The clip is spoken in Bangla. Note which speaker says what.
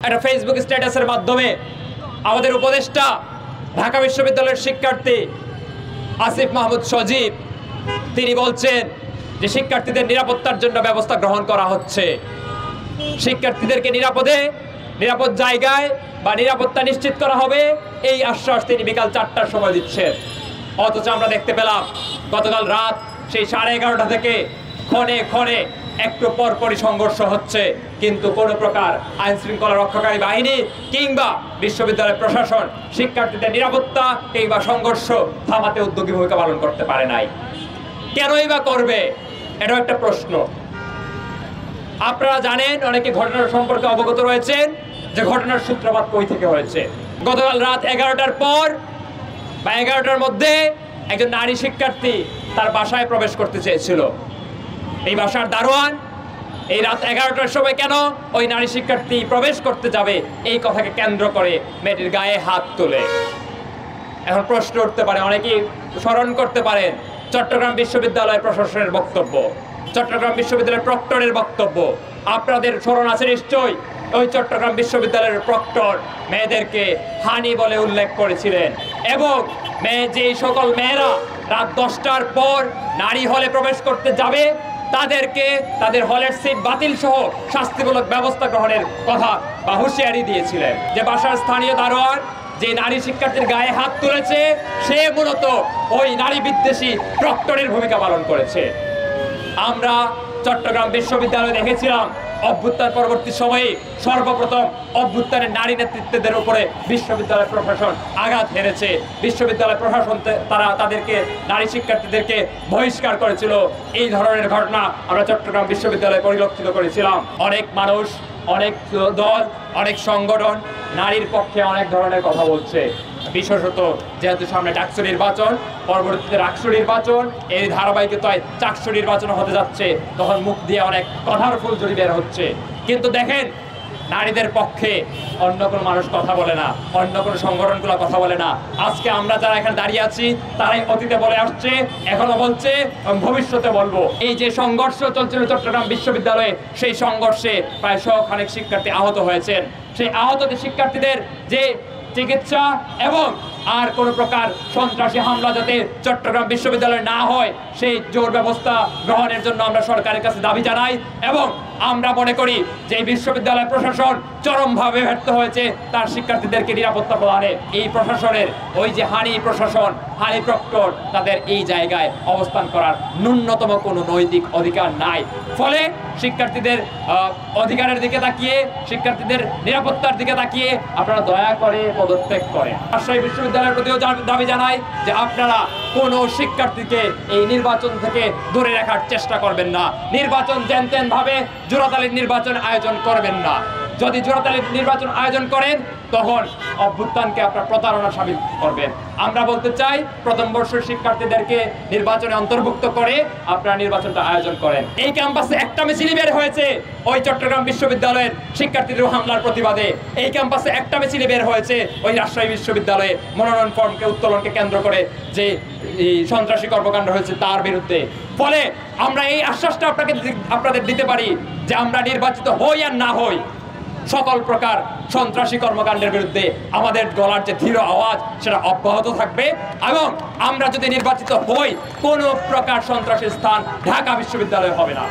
Speaker 1: একটা ফেসবুক স্ট্যাটাসের মাধ্যমে আমাদের উপদেষ্টা ঢাকা বিশ্ববিদ্যালয়ের শিক্ষার্থী আসিফ মাহমুদ সজীব তিনি বলছেন যে শিক্ষার্থীদের নিরাপত্তার জন্য ব্যবস্থা গ্রহণ করা হচ্ছে, শিক্ষার্থীদেরকে নিরাপদ জায়গায় বা নিরাপত্তা নিশ্চিত করা হবে, এই আশ্বাস তিনি বিকাল 4টার সময় দিচ্ছেন। অথচ আমরা দেখতে পেলাম গতকাল রাত সেই 11:30 থেকে ক্ষণে ক্ষণে একটু পরপরই সংঘর্ষ হচ্ছে, কিন্তু কোনো প্রকার আইন শৃঙ্খলা রক্ষাকারী বাহিনী কিংবা বিশ্ববিদ্যালয় প্রশাসন শিক্ষার্থীদের নিরাপত্তা কিংবা সংঘর্ষ থামাতে উদ্যোগী ভূমিকা পালন করতে পারে নাই। কেনই বা করবে? এটাও একটা প্রশ্ন। আপনারা জানেন, অনেকে ঘটনার সম্পর্কে অবগত রয়েছেন যে ঘটনার সূত্রপাত কই থেকে হয়েছে। গতকাল রাত 11টার পর বা 11টার মধ্যে একজন নারী শিক্ষার্থী তার বাসায় প্রবেশ করতে চেয়েছিল। এই বাসার দারোয়ান এই রাত 11টার সময় কেন ওই নারী শিক্ষার্থী প্রবেশ করতে যাবে এই কথাকে কেন্দ্র করে মেয়েটির গায়ে হাত তোলে। এখন প্রশ্ন উঠতে পারে, অনেকেই স্মরণ করতে পারেন চট্টগ্রাম বিশ্ববিদ্যালয় প্রশাসনের বক্তব্য, চট্টগ্রাম বিশ্ববিদ্যালয়ের প্রক্টরের বক্তব্য। আপনাদের স্মরণ আছে নিশ্চয়ই, ওই চট্টগ্রাম বিশ্ববিদ্যালয়ের প্রক্টর মেয়েদেরকে হানি বলে উল্লেখ করেছিলেন এবং যেই সকল মেয়েরা রাত 10টার পর নারী হলে প্রবেশ করতে যাবে তাদেরকে তাদের হলের সিট বাতিল সহ শাস্তিমূলক ব্যবস্থা গ্রহণের কথা বা হুঁশিয়ারি দিয়েছিলেন। যে বাসার স্থানীয় দারোয়ান যে নারী শিক্ষার্থীর গায়ে হাত তুলেছে সে মূলত ওই নারী বিদ্বেষী প্রক্টরের ভূমিকা পালন করেছে। আমরা চট্টগ্রাম বিশ্ববিদ্যালয়ে দেখেছিলাম অভ্যুত্থান পরবর্তী সময়ে সর্বপ্রথম অভ্যুত্থানের নারী নেতৃত্বদের উপরে বিশ্ববিদ্যালয় প্রশাসন আঘাত হেরেছে। বিশ্ববিদ্যালয় প্রশাসন তাদেরকে নারী শিক্ষার্থীদেরকে বহিষ্কার করেছিল। এই ধরনের ঘটনা আমরা চট্টগ্রাম বিশ্ববিদ্যালয়ে পরিলক্ষিত করেছিলাম। অনেক মানুষ, অনেক দল, অনেক সংগঠন নারীর পক্ষে অনেক ধরনের কথা বলছে। বিশেষত যেহেতু সামনে ডাকসু নির্বাচন, পরবর্তীতে রাকসু নির্বাচন, এই ধারাবাহিকতায় চাকসু নির্বাচন হতে যাচ্ছে, তখন মুখ দিয়ে অনেক কথার ফুলঝুরি বের হচ্ছে। কিন্তু দেখেন, নারীদের পক্ষে অন্য কোনো মানুষ কথা বলে না, অন্য কোনো সংগঠনগুলো কথা বলে না। আজকে আমরা যারা এখানে দাঁড়িয়ে আছি তারাই অতীতে বলে আসছে, এখনো বলছে, ভবিষ্যতে বলবো। এই যে সংঘর্ষ চলছিল চট্টগ্রাম বিশ্ববিদ্যালয়ে, সেই সংঘর্ষে প্রায় 100 খানেক শিক্ষার্থী আহত হয়েছেন। সেই আহত শিক্ষার্থীদের যে চিকিৎসা এবং আর কোনো প্রকার সন্ত্রাসী হামলা যাতে চট্টগ্রাম বিশ্ববিদ্যালয়ে না হয় সেই জোর ব্যবস্থা গ্রহণের জন্য আমরা সরকারের কাছে দাবি জানাই। এবং আমরা মনে করি যে এই বিশ্ববিদ্যালয় প্রশাসন চরমভাবে ব্যর্থ হয়েছে তার শিক্ষার্থীদেরকে নিরাপত্তা প্রদানে। এই প্রশাসনের ওই যে হানি প্রশাসন, হানি প্রক্টর, তাদের এই জায়গায় অবস্থান করার ন্যূনতম কোনো নৈতিক অধিকার নাই। ফলে শিক্ষার্থীদের অধিকারের দিকে তাকিয়ে, শিক্ষার্থীদের নিরাপত্তার দিকে তাকিয়ে আপনারা দয়া করে পদত্যাগ করেন। রাজশাহী বিশ্ববিদ্যালয়ের প্রতিও দাবি জানাই যে আপনারা কোনো শিক্ষার্থীকে এই নির্বাচন থেকে দূরে রাখার চেষ্টা করবেন না। নির্বাচন যেন ভাবে জোড়াতালির নির্বাচন আয়োজন করবেন না। যদি জোড়াতালির নির্বাচন আয়োজন করেন তখন অভ্যুত্থানকে আপনারা প্রতারণা সাবিত করবেন। আমরা বলতে চাই, প্রথম বর্ষের শিক্ষার্থীদেরকে নির্বাচনে অন্তর্ভুক্ত করে আপনারা নির্বাচনটা আয়োজন করেন। এই ক্যাম্পাসে একটা মিছিল বের হয়েছে ওই চট্টগ্রাম বিশ্ববিদ্যালয়ের শিক্ষার্থীদের হামলার প্রতিবাদে। এই ক্যাম্পাসে একটা মিছিল বের হয়েছে ওই রাজশাহী বিশ্ববিদ্যালয়ে মনোনয়ন ফর্মকে উত্তোলনকে কেন্দ্র করে যে সন্ত্রাসী কর্মকাণ্ড হয়েছে তার বিরুদ্ধে। ফলে আমরা এই আশ্বাসটা আপনাদের দিতে পারি যে আমরা নির্বাচিত হই আর না হই, সকল প্রকার সন্ত্রাসী কর্মকাণ্ডের বিরুদ্ধে আমাদের গলার যে দৃঢ় আওয়াজ সেটা অব্যাহত থাকবে। এবং আমরা যদি নির্বাচিত হই, কোনো প্রকার সন্ত্রাসী স্থান ঢাকা বিশ্ববিদ্যালয়ে হবে না।